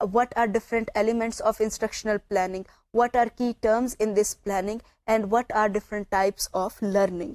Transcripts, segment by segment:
what are different elements of instructional planning, what are key terms in this planning, and what are different types of learning.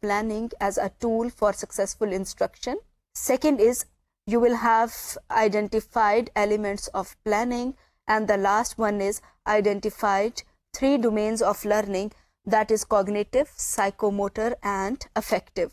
planning as a tool for successful instruction. Second is you will have identified elements of planning, and the last one is identified 3 domains of learning, that is cognitive, psychomotor and affective.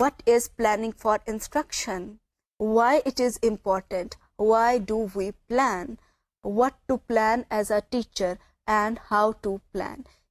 What is planning for instruction? Why it is important? Why do we plan? What to plan as a teacher and how to plan?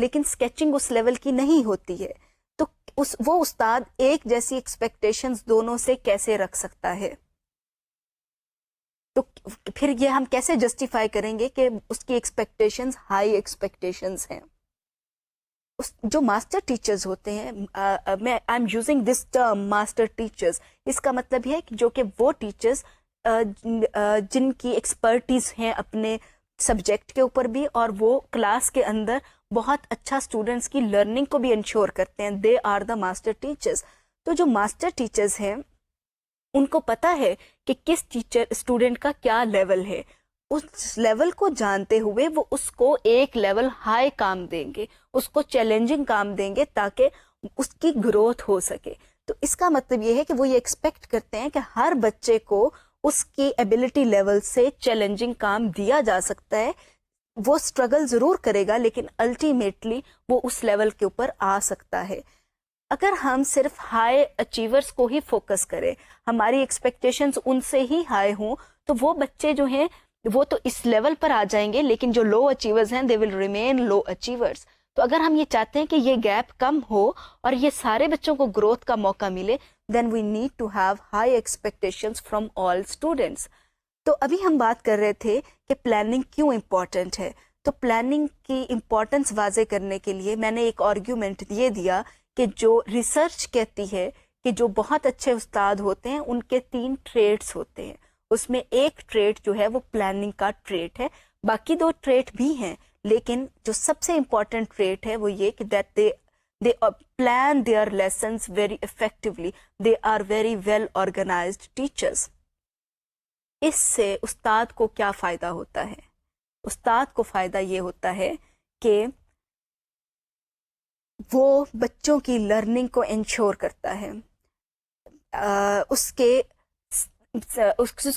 لیکن sketching اس level کی نہیں ہوتی ہے. تو وہ استاد ایک جیسی ایکسپیکٹیشنز دونوں سے کیسے رکھ سکتا ہے؟ تو پھر یہ ہم کیسے جسٹیفائی کریں گے کہ اس کی ایکسپیکٹیشنز ہائی ایکسپیکٹیشنز ہیں؟ جو ماسٹر ٹیچرز ہوتے ہیں، میں I am using this term master teachers, اس کا مطلب ہے کہ جو کہ وہ ٹیچرز جن کی ایکسپرٹیز ہیں اپنے سبجیکٹ کے اوپر بھی، اور وہ کلاس کے اندر بہت اچھا اسٹوڈنٹس کی لرننگ کو بھی انشور کرتے ہیں، they are the master teachers. تو جو ماسٹر ٹیچرز ہیں ان کو پتا ہے کہ کس ٹیچر اسٹوڈنٹ کا کیا لیول ہے. اس لیول کو جانتے ہوئے وہ اس کو ایک لیول ہائی کام دیں گے، اس کو چیلنجنگ کام دیں گے تاکہ اس کی گروتھ ہو سکے. تو اس کا مطلب یہ ہے کہ وہ یہ ایکسپیکٹ کرتے ہیں کہ ہر بچے کو اس کی ایبلٹی لیول سے چیلنجنگ کام دیا جا سکتا ہے. وہ اسٹرگل ضرور کرے گا لیکن الٹیمیٹلی وہ اس لیول کے اوپر آ سکتا ہے. اگر ہم صرف ہائی اچیورس کو ہی فوکس کریں، ہماری ایکسپیکٹیشنز ان سے ہی ہائی ہوں، تو وہ بچے جو ہیں وہ تو اس لیول پر آ جائیں گے، لیکن جو لو اچیورز ہیں دے ول ریمین لو اچیورز. تو اگر ہم یہ چاہتے ہیں کہ یہ گیپ کم ہو اور یہ سارے بچوں کو گروتھ کا موقع ملے، then we need to have high expectations from all students. تو ابھی ہم بات کر رہے تھے کہ پلاننگ کیوں امپورٹنٹ ہے. تو پلاننگ کی امپورٹنس واضح کرنے کے لیے میں نے ایک آرگیومنٹ یہ دیا کہ جو ریسرچ کہتی ہے کہ جو بہت اچھے استاد ہوتے ہیں ان کے 3 ٹریٹس ہوتے ہیں. اس میں ایک ٹریٹ جو ہے وہ پلاننگ کا ٹریٹ ہے، باقی 2 ٹریٹ بھی ہیں، لیکن جو سب سے امپورٹنٹ ٹریٹ ہے وہ یہ کہ that they plan their lessons very effectively, they are very well organized teachers. اس سے استاد کو کیا فائدہ ہوتا ہے؟ استاد کو فائدہ یہ ہوتا ہے کہ وہ بچوں کی لرننگ کو انشور کرتا ہے. اس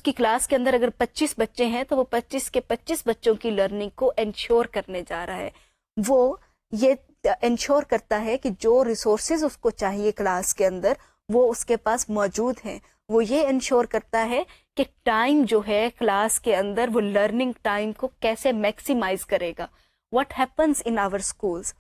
کی کلاس کے اندر اگر 25 بچے ہیں تو وہ 25 کے 25 بچوں کی لرننگ کو انشور کرنے جا رہا ہے. وہ یہ انشور کرتا ہے کہ جو ریسورسز اس کو چاہیے کلاس کے اندر وہ اس کے پاس موجود ہیں. وہ یہ انشور کرتا ہے کہ ٹائم جو ہے کلاس کے اندر وہ لرننگ ٹائم کو کیسے میکسیمائز کرے گا. What happens in our schools,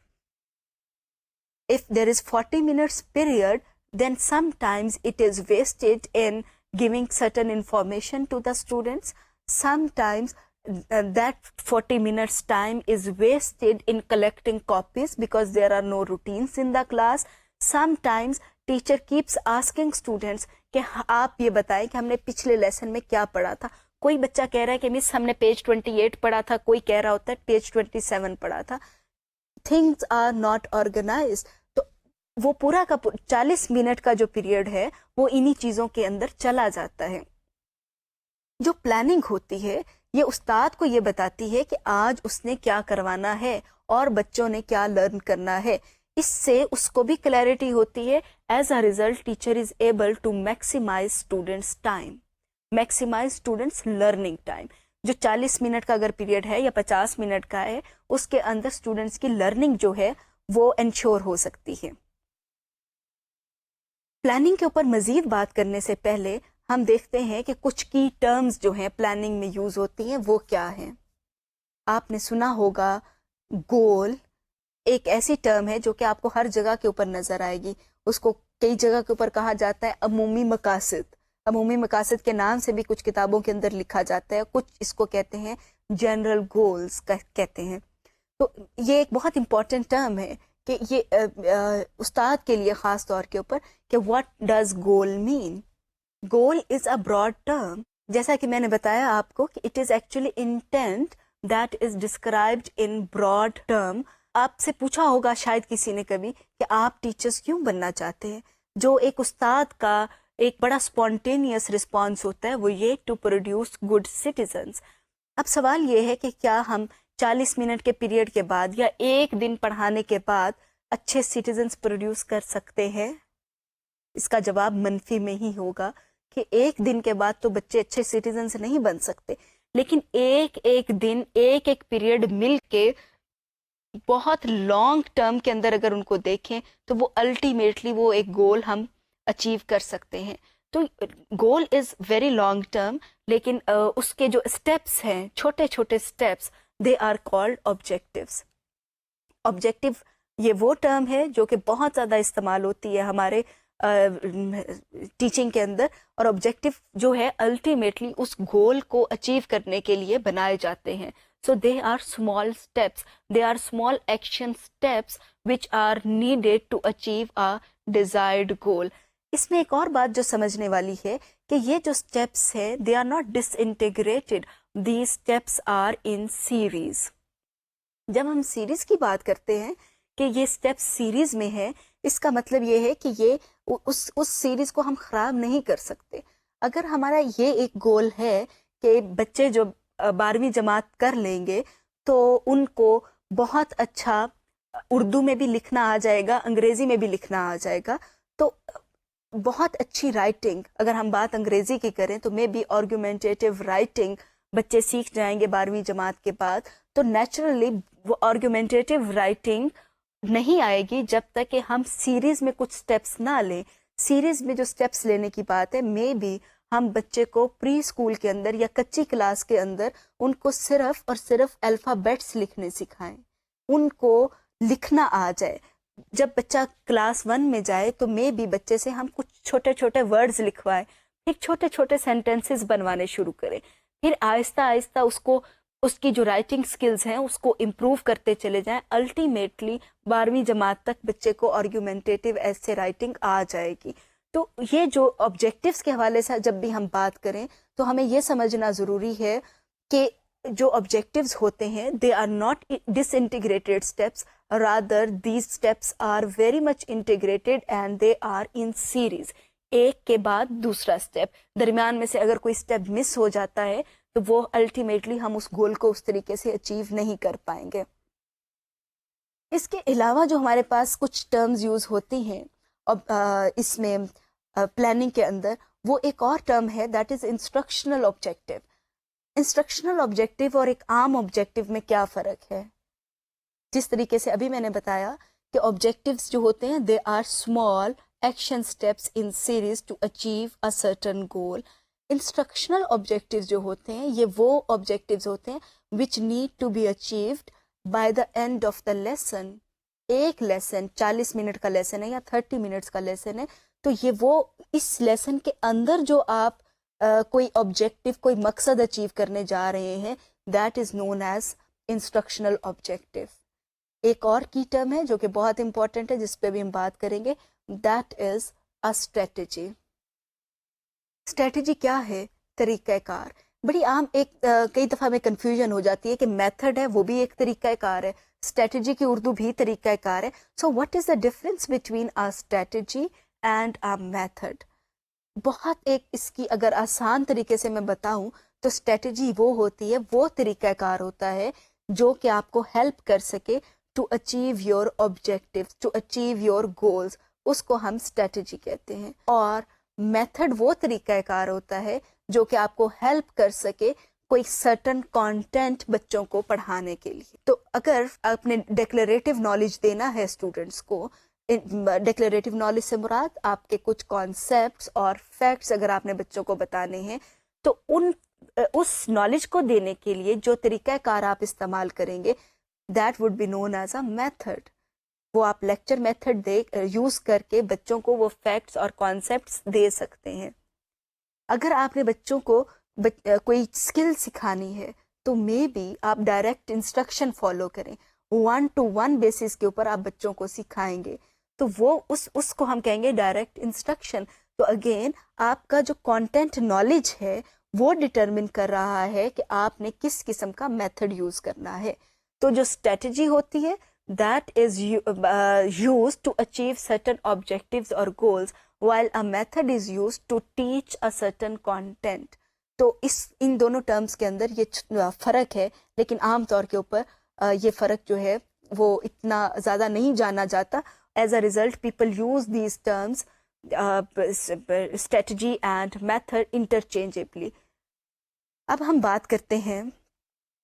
if there is 40 minutes period, then sometimes it is wasted in giving certain information to the students. Sometimes that 40 minutes time is wasted in collecting copies because there are no routines in the class. Sometimes teacher keeps asking students کہ آپ یہ بتائیں کہ ہم نے پچھلے lesson میں کیا پڑھا تھا. کوئی بچہ کہہ رہا ہے کہ مس ہم نے پیج 28 پڑھا تھا، کوئی کہہ رہا ہوتا ہے پیج 27 پڑھا تھا. Things are not organized. تو وہ پورا کا 40 منٹ کا جو پیریڈ ہے وہ انہی چیزوں کے اندر چلا جاتا ہے. جو پلاننگ ہوتی ہے یہ استاد کو یہ بتاتی ہے کہ آج اس نے کیا کروانا ہے اور بچوں نے کیا لرن کرنا ہے. اس سے اس کو بھی کلیئرٹی ہوتی ہے. As a result teacher is able to maximise students time, maximise students learning time. جو 40 منٹ کا اگر پیریڈ ہے یا 50 منٹ کا ہے اس کے اندر اسٹوڈینٹس کی لرننگ جو ہے وہ انشور ہو سکتی ہے. پلاننگ کے اوپر مزید بات کرنے سے پہلے ہم دیکھتے ہیں کہ کچھ کی ٹرمز جو ہیں پلاننگ میں یوز ہوتی ہیں وہ کیا ہیں. آپ نے سنا ہوگا گول ایک ایسی ٹرم ہے جو کہ آپ کو ہر جگہ کے اوپر نظر آئے گی. اس کو کئی جگہ کے اوپر کہا جاتا ہے عمومی مقاصد. عمومی مقاصد کے نام سے بھی کچھ کتابوں کے اندر لکھا جاتا ہے. کچھ اس کو کہتے ہیں جنرل گولز کہتے ہیں. تو یہ ایک بہت امپورٹنٹ ٹرم ہے کہ یہ استاد کے لیے خاص طور کے اوپر کہ what does goal mean. Goal is a broad term. جیسا کہ میں نے بتایا آپ کو کہ it is actually intent that is described in broad term. آپ سے پوچھا ہوگا شاید کسی نے کبھی کہ آپ ٹیچرز کیوں بننا چاہتے ہیں. جو ایک استاد کا ایک بڑا اسپونٹینیس رسپانس ہوتا ہے وہ یہ ٹو پروڈیوس گڈ سٹیزنس. اب سوال یہ ہے کہ کیا ہم 40 منٹ کے پیریڈ کے بعد یا ایک دن پڑھانے کے بعد اچھے سٹیزنس پروڈیوس کر سکتے ہیں؟ اس کا جواب منفی میں ہی ہوگا کہ ایک دن کے بعد تو بچے اچھے سٹیزنس نہیں بن سکتے. لیکن ایک ایک دن ایک ایک پیریڈ مل کے بہت لانگ ٹرم کے اندر اگر ان کو دیکھیں تو وہ الٹیمیٹلی وہ ایک گول ہم اچیو کر سکتے ہیں. تو goal is very long term, لیکن اس کے جو اسٹیپس ہیں چھوٹے چھوٹے steps they are called objectives. Objective یہ وہ ٹرم ہے جو کہ بہت زیادہ استعمال ہوتی ہے ہمارے ٹیچنگ کے اندر، اور آبجیکٹو جو ہے الٹیمیٹلی اس گول کو اچیو کرنے کے لیے بنائے جاتے ہیں. So they are small steps, they are small action steps which are needed to achieve a desired goal. اس میں ایک اور بات جو سمجھنے والی ہے کہ یہ جو اسٹیپس ہیں they are not disintegrated, these steps are in series. جب ہم سیریز کی بات کرتے ہیں کہ یہ اسٹیپ سیریز میں ہے، اس کا مطلب یہ ہے کہ یہ اس سیریز کو ہم خراب نہیں کر سکتے. اگر ہمارا یہ ایک گول ہے کہ بچے جو 12ویں جماعت کر لیں گے تو ان کو بہت اچھا اردو میں بھی لکھنا آ جائے گا، انگریزی میں بھی لکھنا آ جائے گا، تو بہت اچھی رائٹنگ، اگر ہم بات انگریزی کی کریں تو میں بھی آرگومنٹیٹیو رائٹنگ بچے سیکھ جائیں گے 12ویں جماعت کے بعد، تو نیچرلی وہ آرگومنٹیٹیو رائٹنگ نہیں آئے گی جب تک کہ ہم سیریز میں کچھ سٹیپس نہ لیں. سیریز میں جو سٹیپس لینے کی بات ہے، میں بھی ہم بچے کو پری اسکول کے اندر یا کچی کلاس کے اندر ان کو صرف اور صرف الفابیٹس لکھنے سکھائیں، ان کو لکھنا آ جائے. جب بچہ کلاس 1 میں جائے تو میں بھی بچے سے ہم کچھ چھوٹے چھوٹے ورڈز لکھوائیں، پھر چھوٹے چھوٹے سینٹینسز بنوانے شروع کریں، پھر آہستہ آہستہ اس کی جو رائٹنگ سکلز ہیں اس کو امپروو کرتے چلے جائیں. الٹیمیٹلی 12ویں جماعت تک بچے کو آرگومنٹیٹیو ایسے رائٹنگ آ جائے گی. تو یہ جو آبجیکٹیوز کے حوالے سے جب بھی ہم بات کریں تو ہمیں یہ سمجھنا ضروری ہے کہ جو آبجیکٹیوز ہوتے ہیں they are not disintegrated steps, rather these steps are very much integrated and they are in series. ایک کے بعد دوسرا اسٹیپ، درمیان میں سے اگر کوئی اسٹیپ مس ہو جاتا ہے تو وہ الٹیمیٹلی ہم اس گول کو اس طریقے سے اچیو نہیں کر پائیں گے. اس کے علاوہ جو ہمارے پاس کچھ ٹرمز یوز ہوتی ہیں اس میں پلاننگ کے اندر، وہ ایک اور ٹرم ہے that is instructional objective. Instructional objective اور ایک عام آبجیکٹیو میں کیا فرق ہے؟ جس طریقے سے ابھی میں نے بتایا کہ آبجیکٹیوز جو ہوتے ہیں they are small action steps in series to achieve a certain goal. Instructional objectives جو ہوتے ہیں یہ وہ آبجیکٹیوز ہوتے ہیں which need to be achieved by the end of the lesson. ایک لیسن 40 منٹ کا لیسن ہے یا 30 منٹس کا لیسن ہے، تو یہ وہ اس لیسن کے اندر جو آپ کوئی آبجیکٹیو، کوئی مقصد اچیو کرنے جا رہے ہیں، that is known as instructional objective. ایک اور کی ٹرم ہے جو کہ بہت امپورٹنٹ ہے جس پہ بھی ہم بات کریں گے، that is a strategy. Strategy کیا ہے؟ طریقہ کار. بڑی عام کئی دفعہ میں کنفیوژن ہو جاتی ہے کہ میتھڈ ہے وہ بھی ایک طریقہ کار ہے، اسٹریٹجی کی اردو بھی طریقہ کار ہے. So what is the difference between a strategy and a method? بہت ایک اس کی اگر آسان طریقے سے میں بتاؤں تو اسٹریٹجی وہ ہوتی ہے، وہ طریقہ کار ہوتا ہے جو کہ آپ کو ہیلپ کر سکے to achieve your objectives, to achieve your goals, اس کو ہم اسٹریٹجی کہتے ہیں. اور میتھڈ وہ طریقہ کار ہوتا ہے جو کہ آپ کو ہیلپ کر سکے کوئی سرٹن کانٹینٹ بچوں کو پڑھانے کے لیے. تو اگر آپ نے ڈیکلریٹو نالج دینا ہے اسٹوڈنٹس کو، ڈیکلریٹو نالج سے مراد آپ کے کچھ کانسیپٹس اور فیکٹس اگر آپ نے بچوں کو بتانے ہیں، تو اس نالج کو دینے کے لیے جو طریقہ کار آپ استعمال کریں گے that would be known as a method. وہ آپ لیکچر میتھڈ یوز کر کے بچوں کو وہ فیکٹس اور کانسیپٹس دے سکتے ہیں. اگر آپ نے بچوں کو کوئی اسکل سکھانی ہے تو مے بی آپ ڈائریکٹ انسٹرکشن فالو کریں، 1-to-1 بیسس کے اوپر آپ بچوں کو سکھائیں گے، تو وہ اس کو ہم کہیں گے ڈائریکٹ انسٹرکشن. تو اگین آپ کا جو کانٹینٹ نالج ہے وہ ڈٹرمن کر رہا ہے کہ آپ نے کس قسم کا میتھڈ یوز کرنا ہے. تو جو اسٹریٹجی ہوتی ہے that is use to achieve certain objectives اور goals while a method is used to teach a certain content. تو ان دونوں ٹرمز کے اندر یہ فرق ہے، لیکن عام طور کے اوپر یہ فرق جو ہے وہ اتنا زیادہ نہیں جانا جاتا. As a result people use these terms strategy and method interchangeably. اب ہم بات کرتے ہیں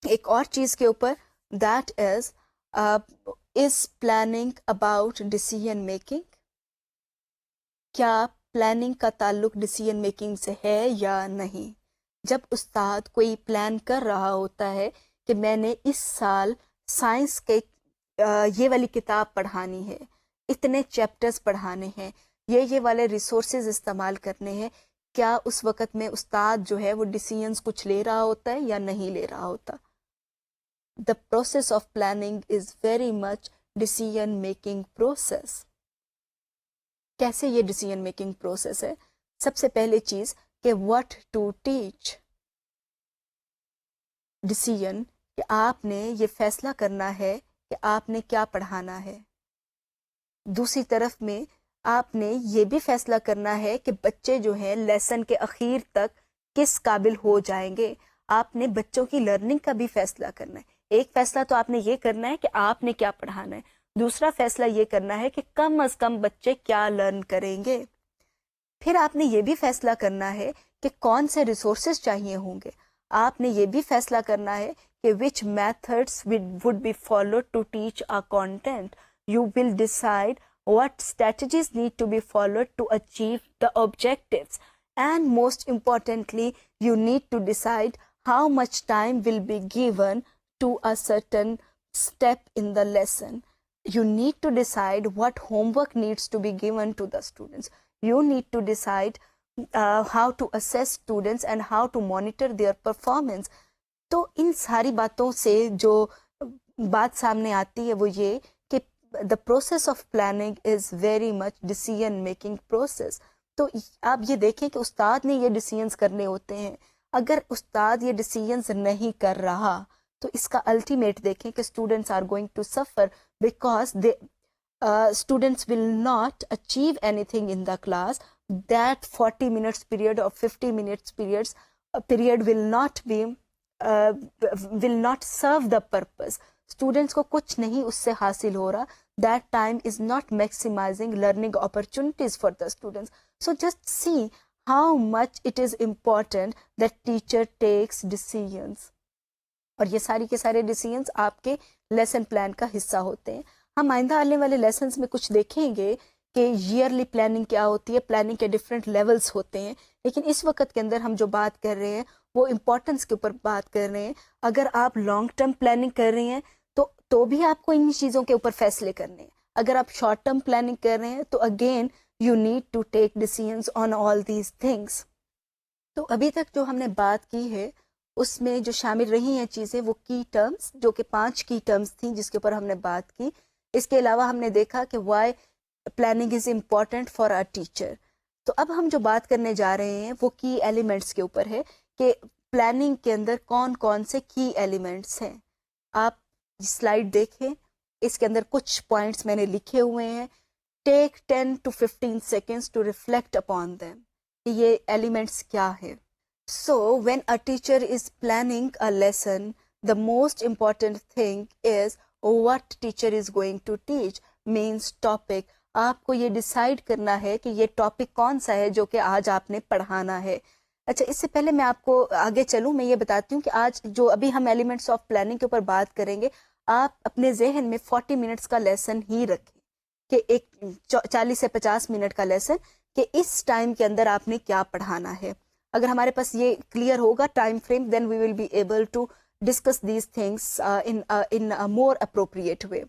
ایک اور چیز کے اوپر، that is planning about decision making. کیا پلاننگ کا تعلق ڈیسیژن میکنگ سے ہے یا نہیں؟ جب استاد کوئی پلان کر رہا ہوتا ہے کہ میں نے اس سال سائنس کے یہ والی کتاب پڑھانی ہے, اتنے چیپٹرز پڑھانے ہیں, یہ والے ریسورسز استعمال کرنے ہیں, کیا اس وقت میں استاد جو ہے وہ ڈیسیژنس کچھ لے رہا ہوتا ہے یا نہیں لے رہا ہوتا؟ The process of planning is very much decision making process. کیسے یہ ڈیسیژن میکنگ پروسیس ہے؟ سب سے پہلے چیز کہ what to teach. ڈیسیژن کہ آپ نے یہ فیصلہ کرنا ہے کہ آپ نے کیا پڑھانا ہے. دوسری طرف میں آپ نے یہ بھی فیصلہ کرنا ہے کہ بچے جو ہیں لیسن کے اخیر تک کس قابل ہو جائیں گے. آپ نے بچوں کی لرننگ کا بھی فیصلہ کرنا ہے. ایک فیصلہ تو آپ نے یہ کرنا ہے کہ آپ نے کیا پڑھانا ہے, دوسرا فیصلہ یہ کرنا ہے کہ کم از کم بچے کیا لرن کریں گے. پھر آپ نے یہ بھی فیصلہ کرنا ہے کہ کون سے ریسورسز چاہیے ہوں گے. آپ نے یہ بھی فیصلہ کرنا ہے کہ which methods would be followed to teach our content. You will decide what strategies need to be followed to achieve the objectives. And most importantly, you need to decide how much time will be given to a certain step in the lesson. You need to decide what homework needs to be given to the students. You need to decide how to assess students and how to monitor their performance. تو ان ساری باتوں سے جو بات سامنے آتی ہے وہ یہ کہ the process of planning is very much decision making process. تو آپ یہ دیکھیں کہ استاد نے یہ ڈیسیژنس کرنے ہوتے ہیں. اگر استاد یہ ڈیسیژنس نہیں کر رہا تو اس کا الٹیمیٹ دیکھیں کہ students are going to suffer because students will not achieve anything in the class. That 40 minutes period or 50 minutes period will not serve the purpose. Students کو کچھ نہیں اس سے حاصل ہو رہا. That time is not maximizing learning opportunities for the students. So just see how much it is important that teacher takes decisions. اور یہ ساری کے سارے ڈیسیژنس آپ کے لیسن پلان کا حصہ ہوتے ہیں. ہم آئندہ آنے والے لیسنس میں کچھ دیکھیں گے کہ ایئرلی پلاننگ کیا ہوتی ہے, پلاننگ کے ڈفرینٹ لیولس ہوتے ہیں. لیکن اس وقت کے اندر ہم جو بات کر رہے ہیں وہ امپورٹنس کے اوپر بات کر رہے ہیں. اگر آپ لانگ ٹرم پلاننگ کر رہے ہیں تو بھی آپ کو ان چیزوں کے اوپر فیصلے کرنے ہیں. اگر آپ شارٹ ٹرم پلاننگ کر رہے ہیں تو again you need to take decisions on all these things. تو ابھی تک جو ہم نے بات کی ہے اس میں جو شامل رہی ہیں چیزیں وہ کی ٹرمز, جو کہ 5 کی ٹرمز تھیں جس کے اوپر ہم نے بات کی. اس کے علاوہ ہم نے دیکھا کہ why planning is important for a teacher. تو اب ہم جو بات کرنے جا رہے ہیں وہ کی ایلیمنٹس کے اوپر ہے کہ پلاننگ کے اندر کون کون سے کی ایلیمنٹس ہیں. آپ سلائیڈ دیکھیں, اس کے اندر کچھ پوائنٹس میں نے لکھے ہوئے ہیں. Take 10 to 15 seconds to reflect upon them کہ یہ ایلیمنٹس کیا ہے. So when a teacher is planning a lesson, the most important thing is what teacher is going to teach, means topic. آپ کو یہ ڈیسائیڈ کرنا ہے کہ یہ ٹاپک کون سا ہے جو کہ آج آپ نے پڑھانا ہے. اچھا, اس سے پہلے میں آپ کو آگے چلوں, میں یہ بتاتی ہوں کہ آج جو ابھی ہم ایلیمنٹس آف پلاننگ کے اوپر بات کریں گے, آپ اپنے ذہن میں 40 منٹس کا لیسن ہی رکھیں کہ ایک 40 سے 50 منٹ کا لیسن کہ اس ٹائم کے اندر آپ نے کیا پڑھانا ہے. اگر ہمارے پاس یہ کلیئر ہوگا time frame, then we will be able to discuss these things in more appropriate way.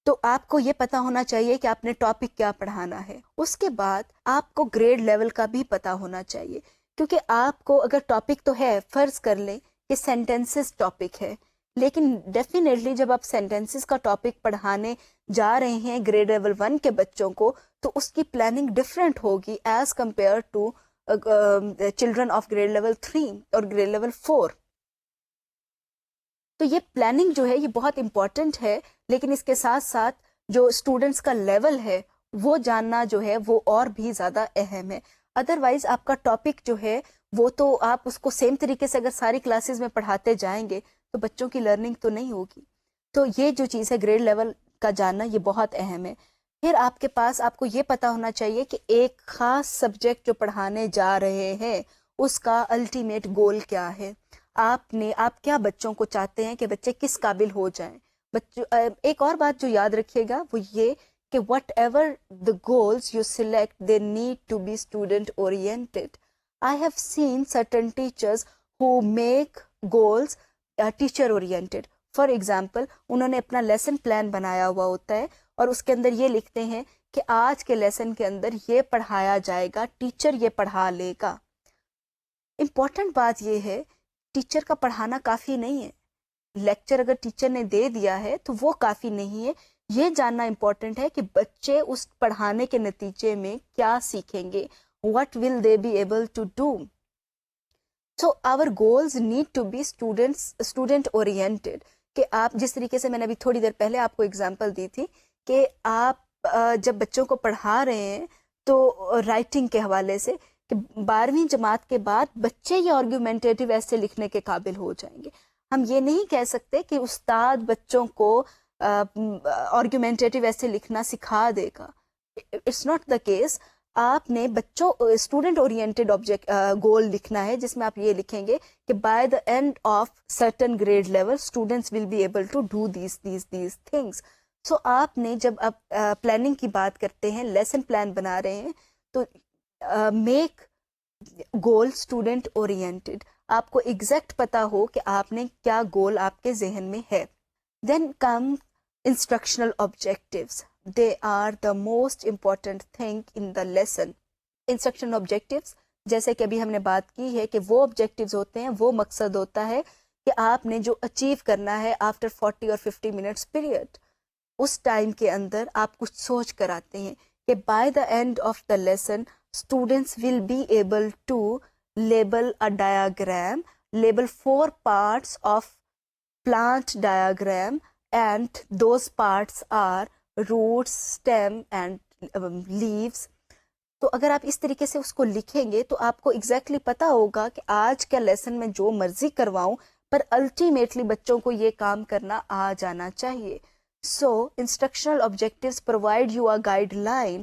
تو آپ کو یہ پتا ہونا چاہیے کہ آپ نے ٹاپک کیا پڑھانا ہے. اس کے بعد آپ کو گریڈ لیول کا بھی پتا ہونا چاہیے, کیونکہ آپ کو اگر ٹاپک تو ہے, فرض کر لیں کہ سینٹینسز ٹاپک ہے, لیکن ڈیفینیٹلی جب آپ سینٹینسز کا ٹاپک پڑھانے جا رہے ہیں گریڈ لیول 1 کے بچوں کو تو اس کی پلاننگ ڈفرینٹ ہوگی as compare to children of grade level 3 اور گریڈ لیول 4. تو یہ پلاننگ جو ہے یہ بہت امپورٹنٹ ہے, لیکن اس کے ساتھ ساتھ جو اسٹوڈنٹس کا لیول ہے وہ جاننا جو ہے وہ اور بھی زیادہ اہم ہے. ادروائز آپ کا ٹاپک جو ہے وہ تو آپ اس کو سیم طریقے سے اگر ساری کلاسز میں پڑھاتے جائیں گے تو بچوں کی لرننگ تو نہیں ہوگی. تو یہ جو چیز ہے گریڈ لیول کا جاننا یہ بہت اہم ہے. پھر آپ کے پاس آپ کو یہ پتا ہونا چاہیے کہ ایک خاص سبجیکٹ جو پڑھانے جا رہے ہیں اس کا الٹیمیٹ گول کیا ہے. آپ کیا بچوں کو چاہتے ہیں کہ بچے کس قابل ہو جائیں. ایک اور بات جو یاد رکھیے گا وہ یہ کہ whatever the goals you select they need to be student oriented. I have seen certain teachers who make goals teacher oriented. For example انہوں نے اپنا لیسن پلان بنایا ہوا ہوتا ہے اور اس کے اندر یہ لکھتے ہیں کہ آج کے لیسن کے اندر یہ پڑھایا جائے گا, ٹیچر یہ پڑھا لے گا. امپورٹنٹ بات یہ ہے ٹیچر کا پڑھانا کافی نہیں ہے. لیکچر اگر ٹیچر نے دے دیا ہے تو وہ کافی نہیں ہے. یہ جاننا امپورٹنٹ ہے کہ بچے اس پڑھانے کے نتیجے میں کیا سیکھیں گے. What will they be able to do? So our goals need to be student oriented. کہ آپ جس طریقے سے میں نے ابھی تھوڑی دیر پہلے آپ کو اگزامپل دی تھی کہ آپ جب بچوں کو پڑھا رہے ہیں تو رائٹنگ کے حوالے سے کہ 12ویں جماعت کے بعد بچے یہ آرگیومنٹیٹیو ایسے لکھنے کے قابل ہو جائیں گے. ہم یہ نہیں کہہ سکتے کہ استاد بچوں کو آرگیومنٹیٹیو ایسے لکھنا سکھا دے گا. It's not the case. آپ نے بچوں اسٹوڈنٹ اورینٹیڈ گول لکھنا ہے جس میں آپ یہ لکھیں گے کہ by the end of certain grade level students will be able to do these things. So آپ نے جب آپ پلاننگ کی بات کرتے ہیں, لیسن پلان بنا رہے ہیں, تو میک گول اسٹوڈنٹ اورینٹیڈ. آپ کو ایگزیکٹ پتا ہو کہ آپ نے کیا گول آپ کے ذہن میں ہے. دین کم instructional objectives. They are the most important thing in the lesson. Instructional objectives جیسے کہ ابھی ہم نے بات کی ہے کہ وہ objectives ہوتے ہیں, وہ مقصد ہوتا ہے کہ آپ نے جو اچیو کرنا ہے after 40 or 50 minutes period. اس ٹائم کے اندر آپ کچھ سوچ کر آتے ہیں کہ by the end of the lesson students will be able to label a diagram, label 4 parts of plant diagram and those parts are roots, stem and leaves. تو اگر آپ اس طریقے سے اس کو لکھیں گے تو آپ کو ایگزیکٹلی پتا ہوگا کہ آج کا لیسن میں جو مرضی کرواؤں پر الٹیمیٹلی بچوں کو یہ کام کرنا آ جانا چاہیے. So instructional objectives provide you a guideline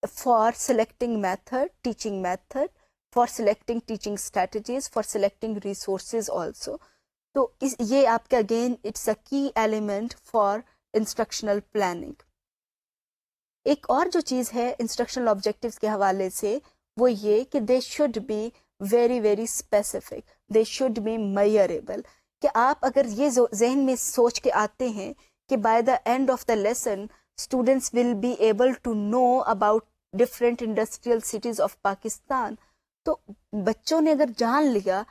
for selecting method, teaching method, for selecting teaching strategies, for selecting resources also. تو یہ آپ کا اگین اٹس اے کی ایلیمنٹ فار انسٹرکشنل پلاننگ. ایک اور جو چیز ہے انسٹرکشنل آبجیکٹیوز کے حوالے سے وہ یہ کہ they should be very very specific, they should be measurable. کہ آپ اگر یہ ذہن میں سوچ کے آتے ہیں کہ by the end of the lesson students will be able to know about different industrial cities of Pakistan, تو بچوں نے اگر جان لیا,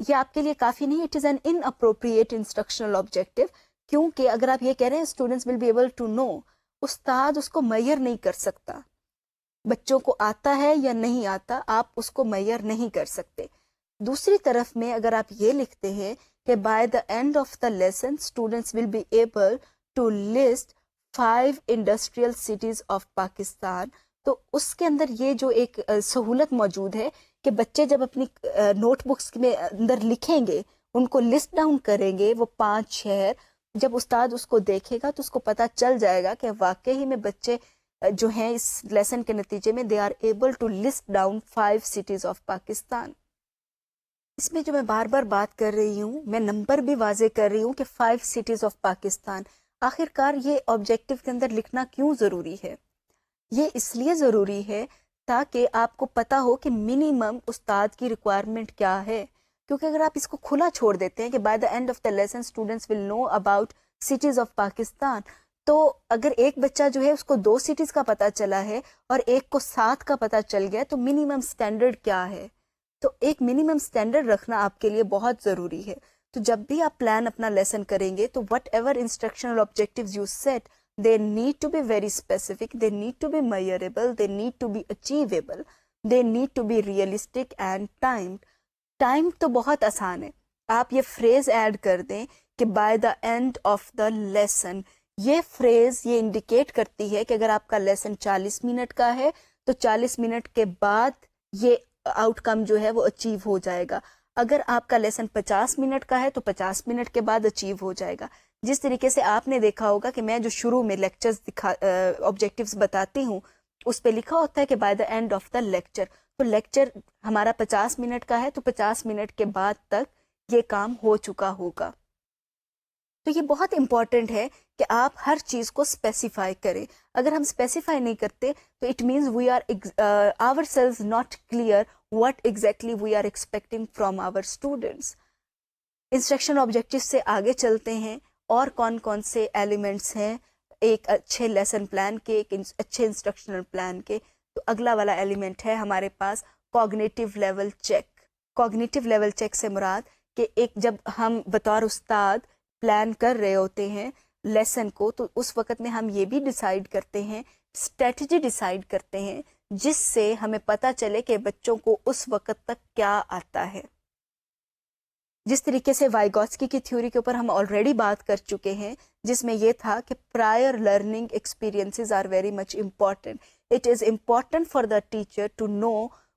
یہ آپ کے لیے کافی نہیں. It is an inappropriate instructional objective, کیونکہ اگر آپ یہ کہہ رہے ہیں students will be able to know, استاد اس کو میئر نہیں کر سکتا. بچوں کو آتا ہے یا نہیں آتا, آپ اس کو میئر نہیں کر سکتے. دوسری طرف میں اگر آپ یہ لکھتے ہیں کہ by the end of the lesson students will be able to list 5 industrial cities of Pakistan, تو اس کے اندر یہ جو ایک سہولت موجود ہے کہ بچے جب اپنی نوٹ بکس میں اندر لکھیں گے, ان کو لسٹ ڈاؤن کریں گے وہ 5 شہر, جب استاد اس کو دیکھے گا تو اس کو پتہ چل جائے گا کہ واقعی میں بچے جو ہیں اس لیسن کے نتیجے میں they are able to list down 5 cities of Pakistan. اس میں جو میں بار بار بات کر رہی ہوں, میں نمبر بھی واضح کر رہی ہوں کہ 5 سٹیز آف پاکستان. آخر کار یہ آبجیکٹو کے اندر لکھنا کیوں ضروری ہے؟ یہ اس لیے ضروری ہے تاکہ آپ کو پتا ہو کہ منیمم استاد کی ریکوائرمنٹ کیا ہے. کیونکہ اگر آپ اس کو کھلا چھوڑ دیتے ہیں کہ by the end of the lesson students will know about cities of Pakistan, تو اگر ایک بچہ جو ہے اس کو 2 سٹیز کا پتا چلا ہے اور ایک کو 7 کا پتا چل گیا, تو منیمم اسٹینڈرڈ کیا ہے؟ تو ایک منیمم اسٹینڈرڈ رکھنا آپ کے لیے بہت ضروری ہے. تو جب بھی آپ پلان اپنا لیسن کریں گے تو whatever instructional objectives you set, they need to be very specific, they need to be measurable, they need to be achievable, they need to be realistic and timed. Time تو بہت آسان ہے, آپ یہ freeze add کر دیں کہ by the end of the lesson. یہ فریز یہ انڈیکیٹ کرتی ہے کہ اگر آپ کا لیسن 40 منٹ کا ہے تو 40 منٹ کے بعد یہ آؤٹ کم جو ہے وہ اچیو ہو جائے گا. اگر آپ کا لیسن 50 منٹ کا ہے تو 50 منٹ کے بعد اچیو ہو جائے گا. جس طریقے سے آپ نے دیکھا ہوگا کہ میں جو شروع میں لیکچرز آبجیکٹیوز بتاتی ہوں اس پہ لکھا ہوتا ہے کہ by the end of the lecture, تو لیکچر ہمارا 50 منٹ کا ہے تو 50 منٹ کے بعد تک یہ کام ہو چکا ہوگا. تو یہ بہت امپورٹنٹ ہے کہ آپ ہر چیز کو اسپیسیفائی کریں. اگر ہم اسپیسیفائی نہیں کرتے تو it means we are ourselves not clear what exactly we are expecting from our students. Instruction objective سے آگے چلتے ہیں، اور کون کون سے ایلیمنٹس ہیں ایک اچھے لیسن پلان کے، ایک اچھے انسٹرکشنل پلان کے. تو اگلا والا ایلیمنٹ ہے ہمارے پاس cognitive level check. Cognitive level check سے مراد کہ ایک جب ہم بطور استاد پلان کر رہے ہوتے ہیں لیسن کو، تو اس وقت میں ہم یہ بھی ڈیسائیڈ کرتے ہیں، اسٹریٹجی ڈیسائیڈ کرتے ہیں جس سے ہمیں پتہ چلے کہ بچوں کو اس وقت تک کیا آتا ہے. جس طریقے سے وائیگوٹسکی کی تھیوری کے اوپر ہم آلریڈی بات کر چکے ہیں، جس میں یہ تھا کہ prior learning experiences are very much important. It is important for the teacher to know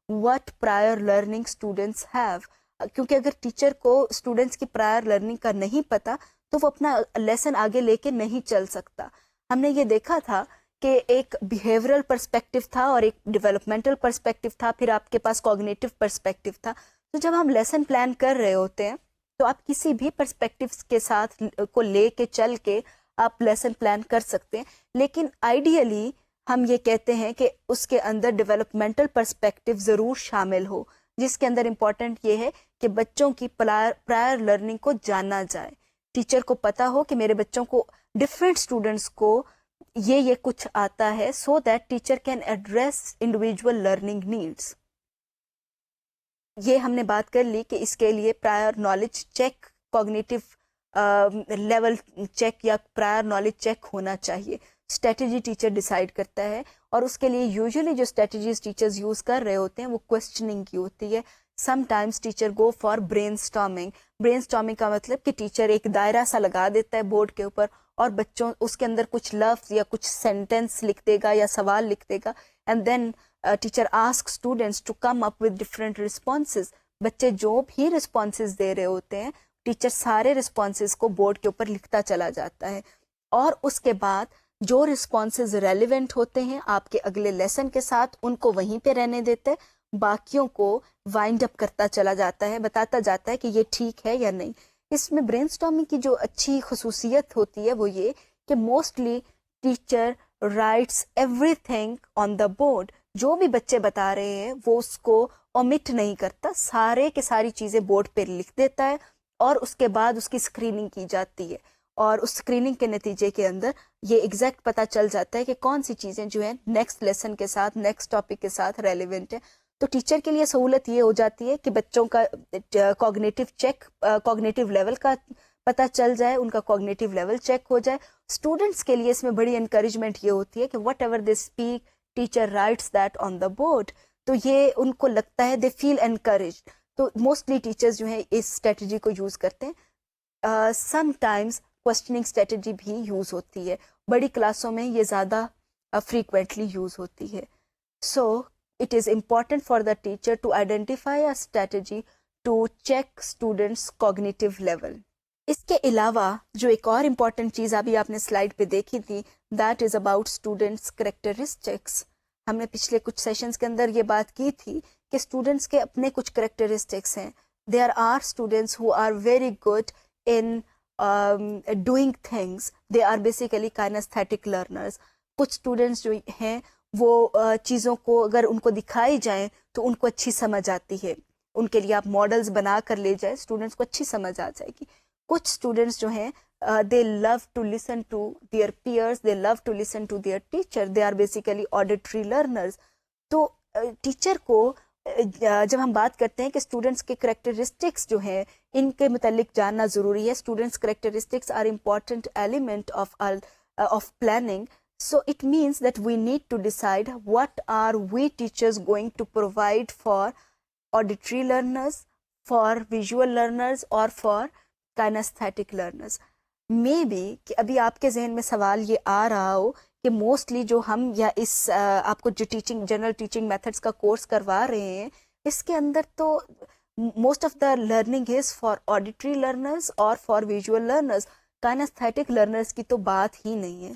what prior learning students have. کیونکہ اگر ٹیچر کو اسٹوڈنٹس کی پرائر لرننگ کا نہیں پتہ تو وہ اپنا لیسن آگے لے کے نہیں چل سکتا. ہم نے یہ دیکھا تھا کہ ایک بیہیورل پرسپیکٹو تھا اور ایک ڈیولپمنٹل پرسپیکٹو تھا، پھر آپ کے پاس کوگنیٹیو پرسپیکٹو تھا. تو جب ہم لیسن پلان کر رہے ہوتے ہیں تو آپ کسی بھی پرسپیکٹو کے ساتھ کو لے کے چل کے آپ لیسن پلان کر سکتے ہیں، لیکن آئیڈیلی ہم یہ کہتے ہیں کہ اس کے اندر ڈیولپمنٹل پرسپیکٹو ضرور شامل ہو، جس کے اندر امپورٹنٹ یہ ہے کہ بچوں کی پرائر لرننگ کو جانا جائے. ٹیچر کو پتا ہو کہ میرے بچوں کو ڈفرینٹ اسٹوڈنٹس کو یہ کچھ آتا ہے، so that teacher can address individual learning needs. یہ ہم نے بات کر لی کہ اس کے لیے prior knowledge check, cognitive level check یا پرائر نالج چیک ہونا چاہیے. اسٹریٹجی ٹیچر ڈیسائیڈ کرتا ہے، اور اس کے لیے یوزلی جو اسٹریٹجیز ٹیچرز یوز کر رہے ہوتے ہیں وہ کوشچننگ کی ہوتی ہے. Some times teacher go for brain storming. Brain storming کا مطلب کہ ٹیچر ایک دائرہ سا لگا دیتا ہے بورڈ کے اوپر، اور بچوں اس کے اندر کچھ لفظ یا کچھ سینٹینس لکھ دے گا یا سوال لکھ دے گا، and then teacher ask students to come up with different responses. بچے جو بھی رسپانسز دے رہے ہوتے ہیں، ٹیچر سارے رسپانسز کو بورڈ کے اوپر لکھتا چلا جاتا ہے، اور اس کے بعد جو رسپانسز ریلیونٹ ہوتے ہیں آپ کے اگلے لیسن کے ساتھ ان کو وہیں پہ رہنے دیتے، باقیوں کو وائنڈ اپ کرتا چلا جاتا ہے، بتاتا جاتا ہے کہ یہ ٹھیک ہے یا نہیں. اس میں برین اسٹارمنگ کی جو اچھی خصوصیت ہوتی ہے وہ یہ کہ mostly teacher rights every thing on the board. جو بھی بچے بتا رہے ہیں وہ اس کو اومٹ نہیں کرتا، سارے کے ساری چیزیں بورڈ پہ لکھ دیتا ہے، اور اس کے بعد اس کی اسکریننگ کی جاتی ہے، اور اس اسکریننگ کے نتیجے کے اندر یہ ایگزیکٹ پتہ چل جاتا ہے کہ کون سی چیزیں جو ہیں نیکسٹ لیسن کے ساتھ، نیکسٹ ٹاپک کے ساتھ ریلیونٹ ہیں. تو ٹیچر کے لیے سہولت یہ ہو جاتی ہے کہ بچوں کا کوگنیٹیو چیک، کوگنیٹیو لیول کا پتہ چل جائے، ان کا کوگنیٹیو لیول چیک ہو جائے. اسٹوڈنٹس کے لیے اس میں بڑی انکریجمنٹ یہ ہوتی ہے کہ what ever they speak teacher rights that on the board. تو یہ ان کو لگتا ہے دے فیل انکریجڈ. تو موسٹلی ٹیچرز جو ہیں اس اسٹریٹجی کو یوز کرتے ہیں. سم ٹائمز کوسچننگ اسٹریٹجی بھی یوز ہوتی ہے، بڑی کلاسوں میں یہ زیادہ فریکوینٹلی یوز ہوتی ہے. سو it is important for the teacher to identify a strategy to check students' cognitive level. اس کے علاوہ جو ایک اور امپورٹنٹ چیز ابھی آپ نے سلائڈ پہ دیکھی تھی، that is about students' characteristics. ہم نے پچھلے کچھ سیشنز کے اندر یہ بات کی تھی کہ اسٹوڈنٹس کے اپنے کچھ کریکٹرسٹکس ہیں. there are students who are very good in doing things. they are basically kinesthetic learners. کچھ اسٹوڈنٹس جو ہیں وہ چیزوں کو اگر ان کو دکھائی جائیں تو ان کو اچھی سمجھ آتی ہے. ان کے لیے آپ ماڈلز بنا کر لے جائیں، اسٹوڈنٹس کو اچھی سمجھ آ جائے گی. کچھ اسٹوڈنٹس جو ہیں they love to listen to their peers, they love to listen to their teacher, they are basically auditory learners. تو ٹیچر کو جب ہم بات کرتے ہیں کہ اسٹوڈنٹس کے کریکٹرسٹکس جو ہیں ان کے متعلق جاننا ضروری ہے. Students characteristics are important element of planning. So it means that we need to decide what are we teachers going to provide for auditory learners, for visual learners or for kinesthetic learners. Maybe کہ ابھی آپ کے ذہن میں سوال یہ آ رہا ہو کہ موسٹلی جو ہم یا اس آپ کو جو ٹیچنگ جنرل ٹیچنگ میتھڈس کا کورس کروا رہے ہیں اس کے اندر تو most of the learning is for auditory learners اور for visual learners. kinesthetic learners کی تو بات ہی نہیں ہے.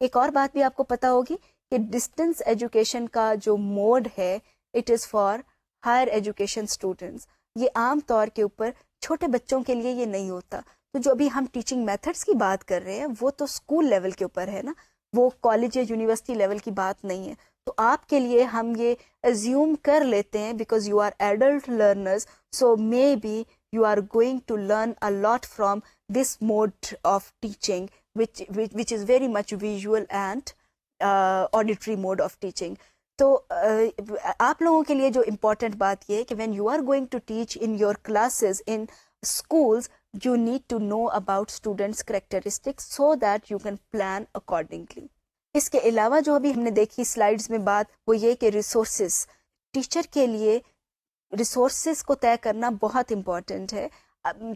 ایک اور بات بھی آپ کو پتا ہوگی کہ ڈسٹینس ایجوکیشن کا جو موڈ ہے it is for higher education students. یہ عام طور کے اوپر چھوٹے بچوں کے لیے یہ نہیں ہوتا. تو جو ابھی ہم ٹیچنگ میتھڈس کی بات کر رہے ہیں وہ تو اسکول لیول کے اوپر ہے نا، وہ کالج یا یونیورسٹی لیول کی بات نہیں ہے. تو آپ کے لیے ہم یہ ایزیوم کر لیتے ہیں because you are adult learners, so maybe you are going to learn a lot from this mode of teaching, which is very much visual and auditory mode of teaching. تو آپ لوگوں کے لیے جو important بات یہ ہے کہ when you are going to teach in your classes in schools you need to know about students characteristics so that you can plan accordingly. اس کے علاوہ جو ابھی ہم نے دیکھی سلائیڈز میں بات وہ یہ کہ ریسورسز، ٹیچر کے لیے ریسورسز کو طے کرنا بہت امپورٹنٹ ہے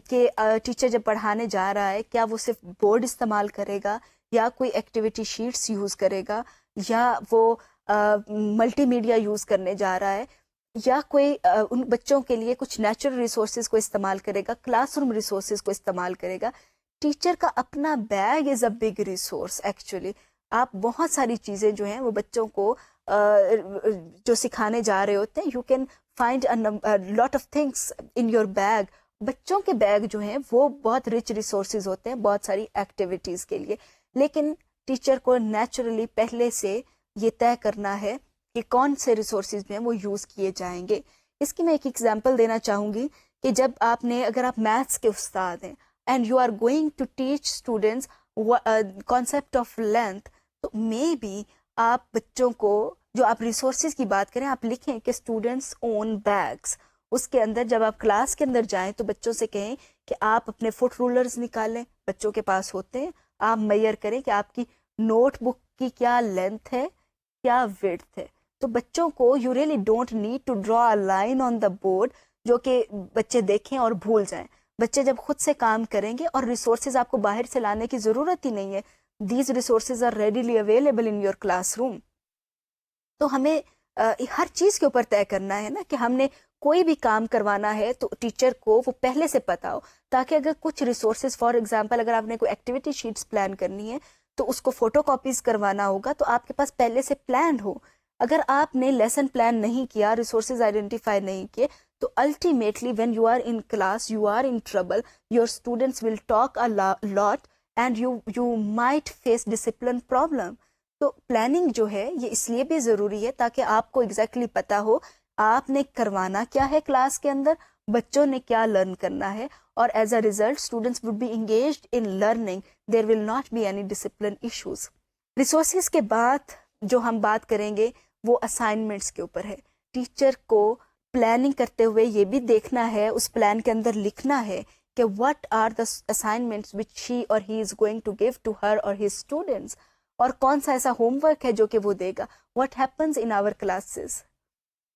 کہ ٹیچر جب پڑھانے جا رہا ہے کیا وہ صرف بورڈ استعمال کرے گا یا کوئی ایکٹیویٹی شیٹس یوز کرے گا یا وہ ملٹی میڈیا یوز کرنے جا رہا ہے یا کوئی ان بچوں کے لیے کچھ نیچرل ریسورسز کو استعمال کرے گا، کلاس روم ریسورسز کو استعمال کرے گا. ٹیچر کا اپنا bag is a big resource actually. آپ بہت ساری چیزیں جو ہیں وہ بچوں کو جو سکھانے جا رہے ہوتے ہیں، you can find lot of things in your bag. بچوں کے بیگ جو ہیں وہ بہت رچ ریسورسز ہوتے ہیں بہت ساری ایکٹیویٹیز کے لیے، لیکن ٹیچر کو نیچرلی پہلے سے یہ طے کرنا ہے کہ کون سے ریسورسز میں وہ یوز کیے جائیں گے. اس کی میں ایک ایگزامپل دینا چاہوں گی کہ جب اگر آپ میتھس کے استاد ہیں and you are going to teach students concept of length, تو مے بی آپ بچوں کو جو آپ ریسورسز کی بات کریں آپ لکھیں کہ اسٹوڈینٹس اون بیگس. اس کے اندر جب آپ کلاس کے اندر جائیں تو بچوں سے کہیں کہ آپ اپنے فٹ رولرز نکالیں، بچوں کے پاس ہوتے ہیں، آپ میئر کریں کہ آپ کی نوٹ بک کی کیا لینتھ ہے کیا وڈتھ ہے. تو بچوں کو you really don't need to draw a line on the board جو کہ بچے دیکھیں اور بھول جائیں. بچے جب خود سے کام کریں گے اور ریسورسز آپ کو باہر سے لانے کی ضرورت ہی نہیں ہے، these resources are readily available in your classroom. تو ہمیں ہر چیز کے اوپر طے کرنا ہے نا کہ ہم نے کوئی بھی کام کروانا ہے تو ٹیچر کو وہ پہلے سے پتا ہو، تاکہ اگر کچھ ریسورسز فار ایگزامپل اگر آپ نے کوئی ایکٹیویٹی شیٹس پلان کرنی ہے تو اس کو فوٹو کاپیز کروانا ہوگا تو آپ کے پاس پہلے سے پلان ہو. اگر آپ نے لیسن پلان نہیں کیا، ریسورسز آئیڈینٹیفائی نہیں کیے، تو ultimately when you are in class you are in trouble. Your students will talk a lot and you might face discipline problem. تو پلاننگ جو ہے یہ اس لیے بھی ضروری ہے تاکہ آپ کو ایگزیکٹلی پتا ہو آپ نے کروانا کیا ہے کلاس کے اندر، بچوں نے کیا لرن کرنا ہے، اور as a result students would be engaged in learning. There will not be any discipline issues. Resources کے بعد جو ہم بات کریں گے وہ اسائنمنٹس کے اوپر ہے. ٹیچر کو پلاننگ کرتے ہوئے یہ بھی دیکھنا ہے، اس پلان کے اندر لکھنا ہے کہ what are the assignments which she or he is going to give to her or his students، اور کون سا ایسا ہوم ورک ہے جو کہ وہ دے گا. what happens in our classes،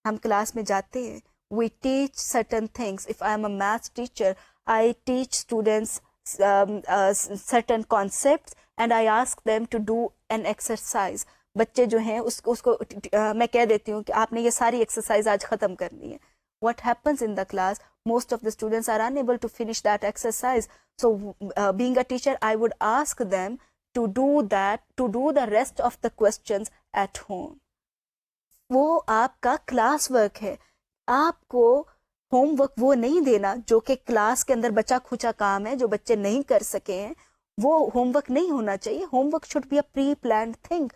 ہم کلاس میں جاتے ہیں، we teach certain things. if I am a math teacher I teach students certain concepts and I ask them to do an exercise. بچے جو ہیں اس کو میں کہہ دیتی ہوں کہ آپ نے یہ ساری ایکسرسائز آج ختم کرنی ہے. what happens in the class، most of the students are unable to finish that exercise. so being a teacher I would ask them to do the rest of the questions at home. وہ آپ کا class work ہے. آپ کو home work وہ نہیں دینا جو کہ کلاس کے اندر بچا کھچا کام ہے جو بچے نہیں کر سکے ہیں، وہ ہوم ورک نہیں ہونا چاہیے. Homework should be a preplanned thing.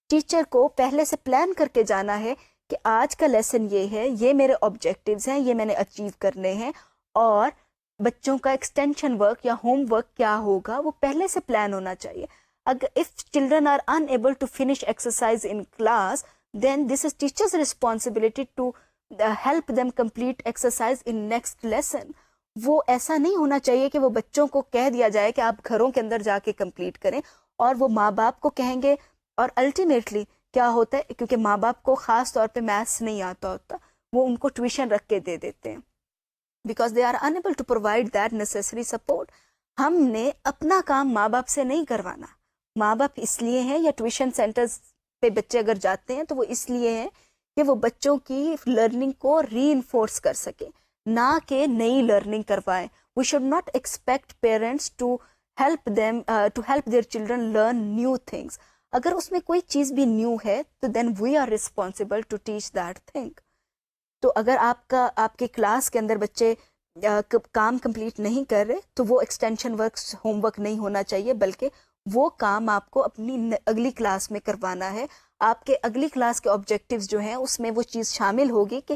Teacher کو پہلے سے پلان کر کے جانا ہے کہ آج کا لیسن یہ ہے، یہ میرے آبجیکٹیوز ہیں، یہ میں نے اچیو کرنے ہیں، اور بچوں کا ایکسٹینشن ورک یا ہوم ورک کیا ہوگا وہ پہلے سے پلان ہونا چاہیے. اگر if children are unable to finish exercise in class then this is teacher's responsibility to help them complete exercise in next lesson. وہ ایسا نہیں ہونا چاہیے کہ وہ بچوں کو کہہ دیا جائے کہ آپ گھروں کے اندر جا کے کمپلیٹ کریں، اور وہ ماں باپ کو کہیں گے. اور الٹیمیٹلی کیا ہوتا ہے، کیونکہ ماں باپ کو خاص طور پہ میتھس نہیں آتا ہوتا، وہ ان کو ٹیوشن رکھ کے دے دیتے ہیں because they are unable to provide that necessary support. ہم نے اپنا کام ماں باپ سے نہیں کروانا. ماں باپ اس لیے ہیں، یا ٹیوشن سینٹرز پہ بچے اگر جاتے ہیں تو وہ اس لیے ہیں کہ وہ بچوں کی لرننگ کو ری انفورس کر سکیں، نہ کہ نئی لرننگ کروائیں. We should not expect parents to help their children learn new things. اگر اس میں کوئی چیز بھی نیو ہے تو then we are responsible to teach that thing. تو اگر آپ کے کلاس کے اندر بچے کام کمپلیٹ نہیں کر رہے تو وہ ایکسٹینشن ورک ہوم ورک نہیں ہونا چاہیے، بلکہ وہ کام آپ کو اپنی اگلی کلاس میں کروانا ہے. آپ کے اگلی کلاس کے آبجیکٹیوز جو ہیں اس میں وہ چیز شامل ہوگی کہ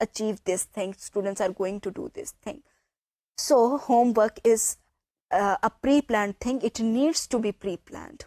achieve this thing, students are going to do this thing. So homework is a pre-planned thing, it needs to be pre-planned.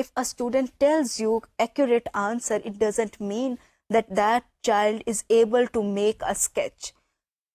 If a student tells you accurate answer, it doesn't mean that that child is able to make a sketch.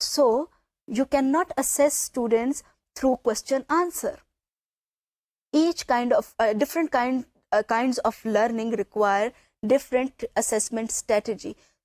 So you cannot assess students through question answer. Each kind of different kinds of learning require different assessment strategy.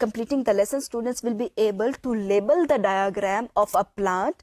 completing the lesson students will be able to label the diagram of a plant,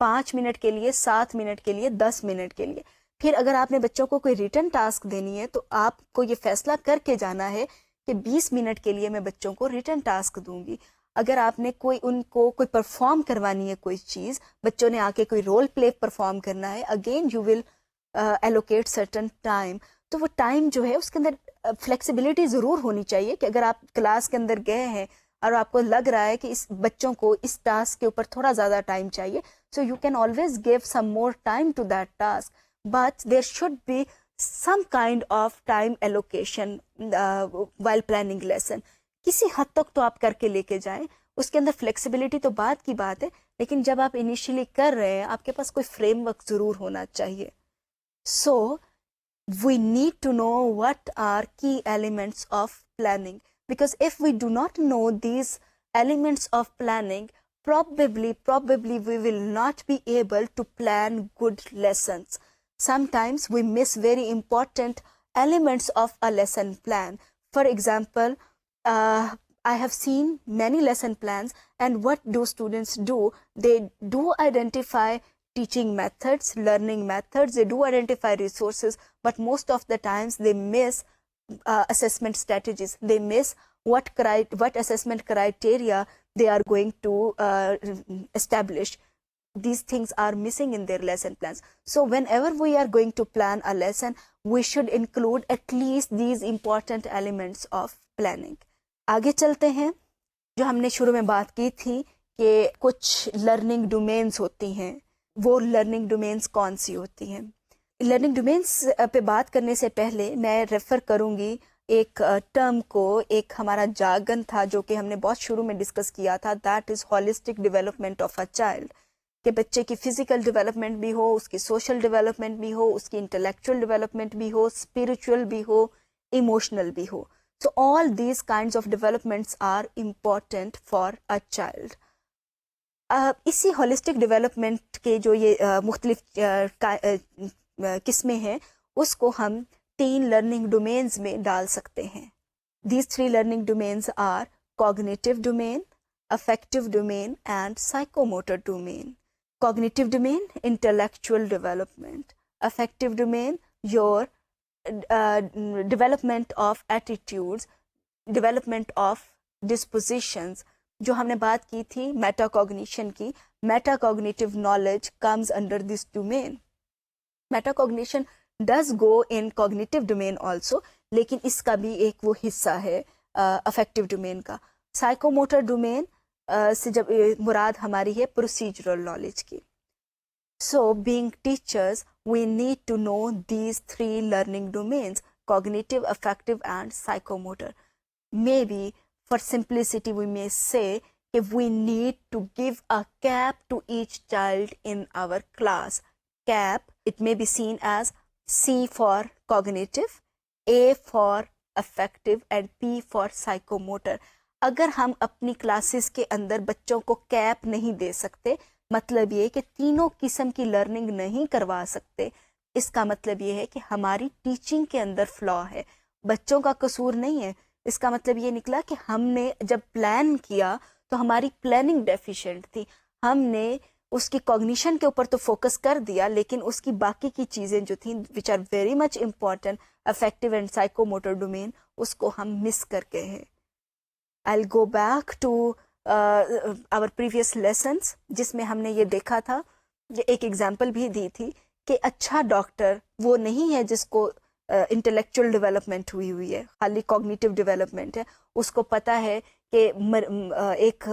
5 minute کے لیے, 7 minute کے لیے, 10 minute کے لیے. پھر اگر آپ نے بچوں کو کوئی ریٹن ٹاسک دینی ہے تو آپ کو یہ فیصلہ کر کے جانا ہے کہ 20 منٹ کے لیے میں بچوں کو ریٹن ٹاسک دوں گی. اگر آپ نے ان کو کوئی پرفارم کروانی ہے کوئی چیز, بچوں نے آ کے کوئی رول پلے پرفارم کرنا ہے, again you will allocate certain time. تو وہ ٹائم جو ہے اس کے اندر فلیکسیبلٹی ضرور ہونی چاہیے کہ اگر آپ کلاس کے اندر گئے ہیں اور آپ کو لگ رہا ہے کہ اس بچوں کو اس ٹاسک کے اوپر تھوڑا زیادہ ٹائم چاہیے, so you can always give some more time to that task, but there should be some kind of time allocation while planning lesson. کسی حد تک تو آپ کر کے لے کے جائیں, اس کے اندر فلیکسیبلٹی تو بعد کی بات ہے, لیکن جب آپ انیشیلی کر رہے ہیں آپ کے پاس کوئی فریم ورک ضرور ہونا چاہیے. سو we need to know what are key elements of planning, because if we do not know these elements of planning, probably we will not be able to plan good lessons. Sometimes we miss very important elements of a lesson plan. For example, I have seen many lesson plans, and what do students do? They do identify teaching methods, learning methods, they do identify resources, but most of the times they miss assessment strategies. They miss what assessment criteria they are going to establish. These things are missing in their lesson plans. So whenever we are going to plan a lesson, we should include at least these important elements of planning. آگے چلتے ہیں. جو ہم نے شروع میں بات کی تھی کہ کچھ لرننگ ڈومینز ہوتی ہیں, وہ لرننگ ڈومینز کون سی ہوتی ہیں؟ لرننگ ڈومینز پہ بات کرنے سے پہلے میں ریفر کروں گی ایک ٹرم کو. ایک ہمارا جارگن تھا جو کہ ہم نے بہت شروع میں ڈسکس کیا تھا, that is holistic development of a child. کہ بچے کی فزیکل ڈیولپمنٹ بھی ہو, اس کی سوشل ڈیولپمنٹ بھی ہو, اس کی انٹلیکچوئل ڈیولپمنٹ بھی ہو, اسپریچول بھی ہو, ایموشنل بھی ہو. So all these kinds of developments are important for a child. اسی ہولسٹک ڈیولپمنٹ کے جو یہ مختلف قسمیں ہیں اس کو ہم 3 لرننگ ڈومینز میں ڈال سکتے ہیں. These 3 learning domains are cognitive domain, affective domain and psychomotor domain. Cognitive domain, intellectual development. Affective domain, your development of attitudes, development of dispositions. جو ہم نے بات کی تھی میٹا کوگنیشن کی, meta cognitive knowledge comes under this domain. Meta cognition does go in cognitive domain also, لیکن اس کا بھی ایک وہ حصہ ہے افیکٹو ڈومین کا. سائیکو موٹر ڈومین سے جب مراد ہماری ہے پروسیجرل نالج کی. So being teachers, we need to know these 3 learning domains: cognitive, affective and psychomotor. Maybe for simplicity we may say if we need to give a cap to each child in our class. Cap, it may be seen as C for cognitive, A for affective and P for psychomotor. اگر ہم اپنی classes کے اندر بچوں کو cap نہیں دے سکتے, مطلب یہ کہ تینوں قسم کی لرننگ نہیں کروا سکتے, اس کا مطلب یہ ہے کہ ہماری ٹیچنگ کے اندر فلا ہے, بچوں کا قصور نہیں ہے. اس کا مطلب یہ نکلا کہ ہم نے جب پلان کیا تو ہماری پلاننگ ڈیفیشینٹ تھی. ہم نے اس کی کوگنیشن کے اوپر تو فوکس کر دیا, لیکن اس کی باقی کی چیزیں جو تھیں which are very much important, affective and psychomotor domain, اس کو ہم مس کر گئے ہیں. I'll go back to our previous lessons, جس میں ہم نے یہ دیکھا تھا, ایک ایگزامپل بھی دی تھی کہ اچھا ڈاکٹر وہ نہیں ہے جس کو انٹلیکچوئل ڈیولپمنٹ ہوئی ہے, خالی کوگنیٹو ڈیولپمنٹ ہے. اس کو پتہ ہے کہ ایک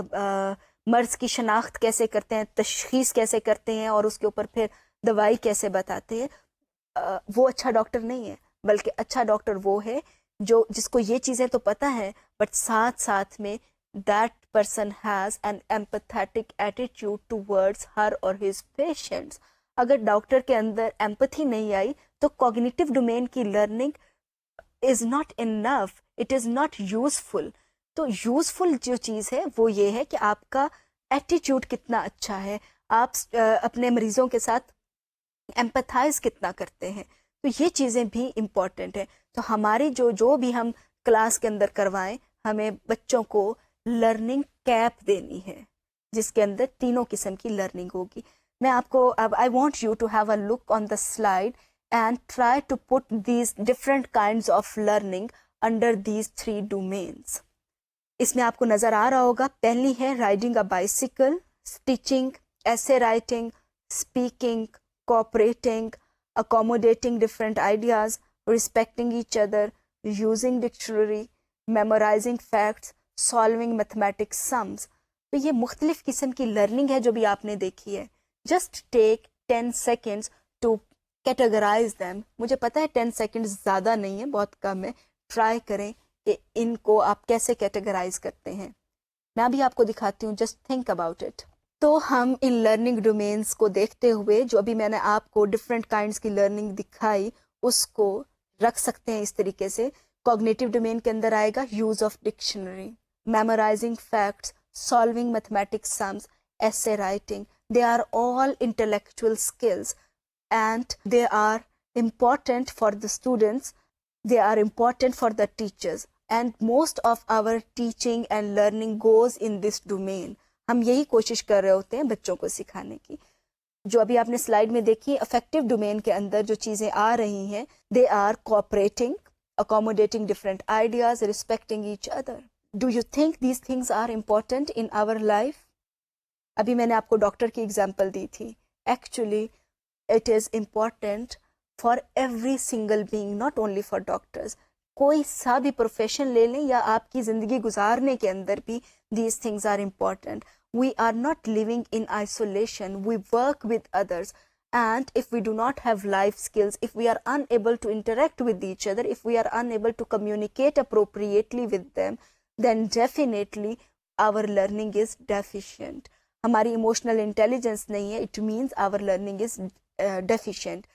مرض کی شناخت کیسے کرتے ہیں, تشخیص کیسے کرتے ہیں, اور اس کے اوپر پھر دوائی کیسے بتاتے ہیں. وہ اچھا ڈاکٹر نہیں ہے, بلکہ اچھا ڈاکٹر وہ ہے جس کو یہ چیزیں تو پتہ ہے, بٹ ساتھ میں that person has an empathetic attitude towards her or his patients. اگر ڈاکٹر کے اندر ایمپتھی نہیں آئی تو کوگنیٹو ڈومین کی learning is not enough, it is not useful. تو یوزفل جو چیز ہے وہ یہ ہے کہ آپ کا ایٹیٹیوڈ کتنا اچھا ہے, آپ اپنے مریضوں کے ساتھ ایمپتھائز کتنا کرتے ہیں. تو یہ چیزیں بھی امپورٹنٹ ہیں. تو ہماری جو بھی ہم کلاس کے اندر کروائیں, ہمیں بچوں کو لرننگ کیپ دینی ہے جس کے اندر تینوں قسم کی لرننگ ہوگی. میں آپ کو اب I want you to have a look on the slide and try to put these different kinds of learning under these 3 domains. اس میں آپ کو نظر آ رہا ہوگا، پہلی ہے رائڈنگ اے بائسیکل، اسٹیچنگ، ایسے writing, speaking, cooperating, accommodating different ideas, respecting each other, using dictionary, memorizing facts, solving mathematics sums. تو یہ مختلف قسم کی لرننگ ہے جو بھی آپ نے دیکھی ہے. Just take 10 seconds to categorize them. مجھے پتا ہے 10 seconds زیادہ نہیں ہے، بہت کم ہے. ٹرائی کریں کہ ان کو آپ کیسے کیٹیگرائز کرتے ہیں. میں بھی آپ کو دکھاتی ہوں، جسٹ تھنک اباؤٹ اٹ. تو ہم ان لرننگ ڈومینس کو دیکھتے ہوئے جو ابھی میں نے آپ کو ڈفرینٹ کائنڈس کی لرننگ دکھائی اس کو رکھ سکتے ہیں اس طریقے سے. کوگنیٹو ڈومین کے اندر آئے گا use of dictionary, memorising facts, solving mathematics sums, essay writing. They are all intellectual skills and they are important for the students, they are important for the teachers, and most of our teaching and learning goes in this domain. ہم یہی کوشش کر رہے ہوتے ہیں بچوں کو سکھانے کی. جو ابھی آپ نے سلائیڈ میں دیکھی افیکٹو ڈومین کے اندر جو چیزیں آ رہی ہیں، they are cooperating, accommodating different ideas, respecting each other. Do you think these things are important in our life? ابھی میں نے آپ کو ڈاکٹر کی ایگزامپل دی تھی. Actually it is important for every single being, not only for doctors. کوئی سا بھی پروفیشن لے لیں یا آپ کی زندگی گزارنے کے اندر بھی these things are important. We are not living in isolation, we work with others. And if we do not have life skills, if we are unable to interact with each other, if we are unable to communicate appropriately with them, then definitely our learning is deficient. ہماری emotional intelligence نہیں ہے، it means our learning is deficient.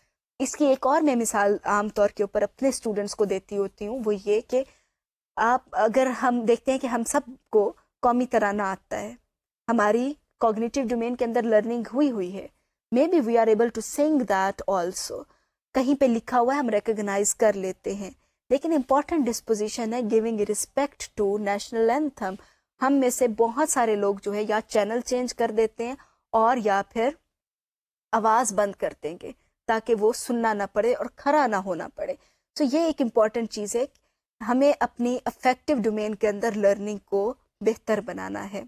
اس کی ایک اور میں مثال عام طور کے اوپر اپنے اسٹوڈنٹس کو دیتی ہوتی ہوں، وہ یہ کہ آپ اگر ہم دیکھتے ہیں کہ ہم سب کو قومی ترانہ آتا ہے، ہماری کوگنیٹو ڈومین کے اندر لرننگ ہوئی ہے، maybe we are able to sing that also. کہیں پہ لکھا ہوا ہے ہم ریکگنائز کر لیتے ہیں، لیکن امپورٹنٹ ڈسپوزیشن ہے giving respect to national anthem. ہم میں سے بہت سارے لوگ جو ہے یا چینل چینج کر دیتے ہیں اور یا پھر آواز بند کر دیں گے تاکہ وہ سننا نہ پڑے اور کھڑا نہ ہونا پڑے. تو یہ ایک امپورٹنٹ چیز ہے، ہمیں اپنی افیکٹو ڈومین کے اندر لرننگ کو بہتر بنانا ہے.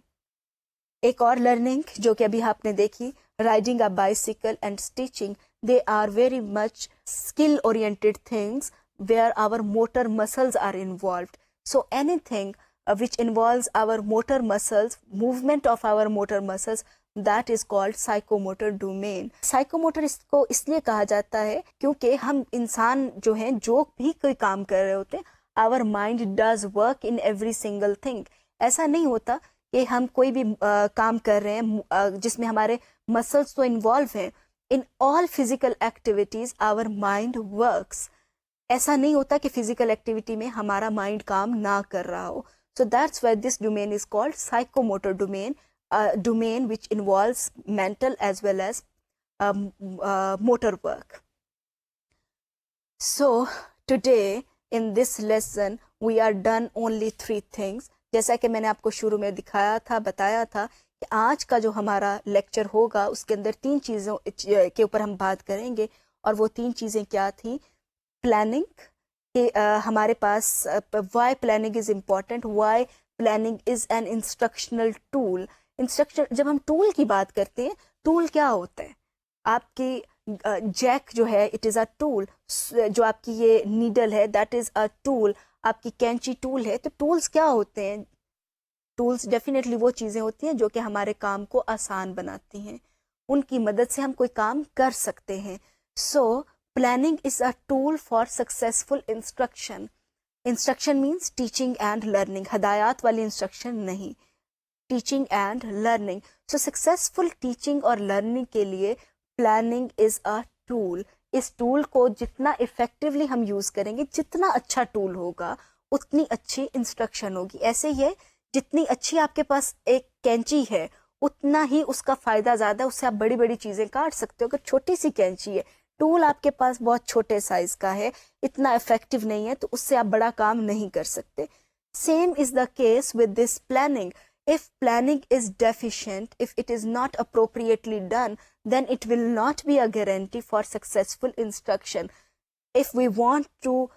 ایک اور لرننگ جو کہ ابھی آپ نے دیکھی، riding a bicycle and stitching, they are very much skill oriented things where our motor muscles are involved. So anything which involves our motor muscles, movement of our motor muscles, that is called psychomotor domain. Psychomotor اس کو اس لیے کہا جاتا ہے کیونکہ ہم انسان جو ہیں جو بھی کوئی کام کر رہے ہوتے ہیں، our mind does work in every single thing. ایسا نہیں ہوتا کہ ہم کوئی بھی کام کر رہے ہیں جس میں ہمارے مسلس تو انوالو ہیں. in all physical activities our mind works. ایسا نہیں ہوتا کہ فزیکل ایکٹیویٹی میں ہمارا مائنڈ کام نہ کر رہا ہو. So that's why this domain is called psychomotor domain, a domain which involves mental as well as motor work. So today in this lesson we are done only 3 things. جیسا کہ میں نے آپ کو شروع میں دکھایا تھا، بتایا تھا کہ آج کا جو ہمارا لیکچر ہوگا اس کے اندر 3 چیزوں کے اوپر ہم بات کریں گے، اور وہ 3 چیزیں کیا تھیں؟ پلاننگ، کہ ہمارے پاس why planning is important, why planning is an instructional tool. جب ہم ٹول کی بات کرتے ہیں، ٹول کیا ہوتا ہے؟ آپ کی جیک جو ہے اٹ از اے ٹول، جو آپ کی یہ نیڈل ہے دیٹ از اے ٹول، آپ کی کینچی ٹول ہے. تو ٹولس کیا ہوتے ہیں؟ ٹولس ڈیفینیٹلی وہ چیزیں ہوتی ہیں جو کہ ہمارے کام کو آسان بناتی ہیں، ان کی مدد سے ہم کوئی کام کر سکتے ہیں. سو planning is a tool for successful instruction. Instruction means teaching and learning. ہدایات والی instruction نہیں، teaching and learning. So successful teaching اور learning کے لیے planning is a tool. اس ٹول کو جتنا effectively ہم یوز کریں گے، جتنا اچھا ٹول ہوگا اتنی اچھی انسٹرکشن ہوگی. ایسے ہی ہے، جتنی اچھی آپ کے پاس ایک کینچی ہے اتنا ہی اس کا فائدہ زیادہ، اس سے آپ بڑی بڑی چیزیں کاٹ سکتے ہو. اگر چھوٹی سی کینچی ہے، ٹول آپ کے پاس بہت چھوٹے سائز کا ہے، اتنا افیکٹو نہیں ہے، تو اس سے آپ بڑا کام نہیں کر سکتے. Same is the case with this planning. If planning is deficient, if it is not appropriately done, then it will not be a guarantee for successful instruction. If we want to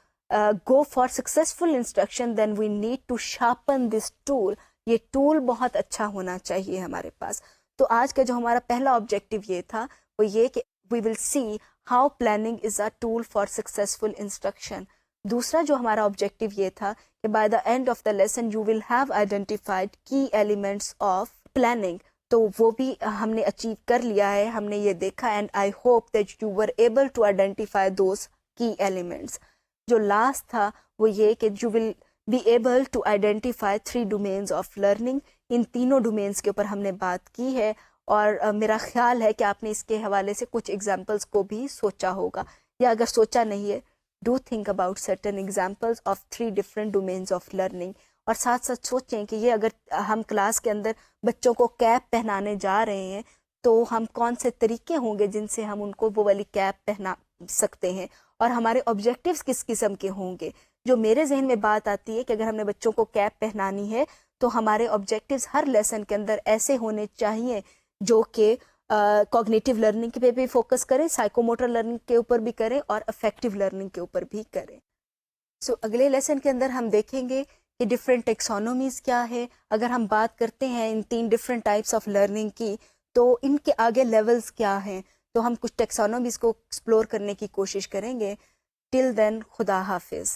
go for successful instruction, then we need to sharpen this tool. یہ tool بہت اچھا ہونا چاہیے ہمارے پاس. تو آج کا جو ہمارا پہلا آبجیکٹیو یہ تھا وہ یہ کہ we will see how planning is a tool for successful instruction. دوسرا جو ہمارا آبجیکٹیو یہ تھا کہ by the end of the lesson you will have identified key elements of planning. تو وہ بھی ہم نے اچیو کر لیا ہے, ہم نے یہ دیکھا, and I hope that you were able to identify those key elements. جو لاسٹ تھا وہ یہ کہ یو ول be able to identify 3 domains of learning. ان تینوں ڈومینس کے اوپر ہم نے بات کی ہے, اور میرا خیال ہے کہ آپ نے اس کے حوالے سے کچھ ایگزامپلس کو بھی سوچا ہوگا, یا اگر سوچا نہیں ہے do think about certain examples of 3 different domains of learning. اور ساتھ ساتھ سوچیں کہ یہ اگر ہم کلاس کے اندر بچوں کو کیپ پہنانے جا رہے ہیں تو ہم کون سے طریقے ہوں گے جن سے ہم ان کو وہ والی کیپ پہنا سکتے ہیں, اور ہمارے آبجیکٹیوز کس قسم کے ہوں گے. جو میرے ذہن میں بات آتی ہے کہ اگر ہم نے بچوں کو کیپ پہنانی ہے تو ہمارے آبجیکٹیوز ہر لیسن کے اندر ایسے ہونے چاہیے جو کہ کوگنیٹیو لرننگ پہ بھی فوکس کریں, سائیکوموٹر لرننگ کے اوپر بھی کریں, اور افیکٹو لرننگ کے اوپر بھی کریں. سو اگلے لیسن کے اندر ہم دیکھیں گے کہ ڈفرینٹ ٹیکسونومیز کیا ہے. اگر ہم بات کرتے ہیں ان 3 ڈفرینٹ ٹائپس آف لرننگ کی تو ان کے آگے لیولز کیا ہیں, تو ہم کچھ ٹیکسونومیز کو ایکسپلور کرنے کی کوشش کریں گے. ٹل دین خدا حافظ.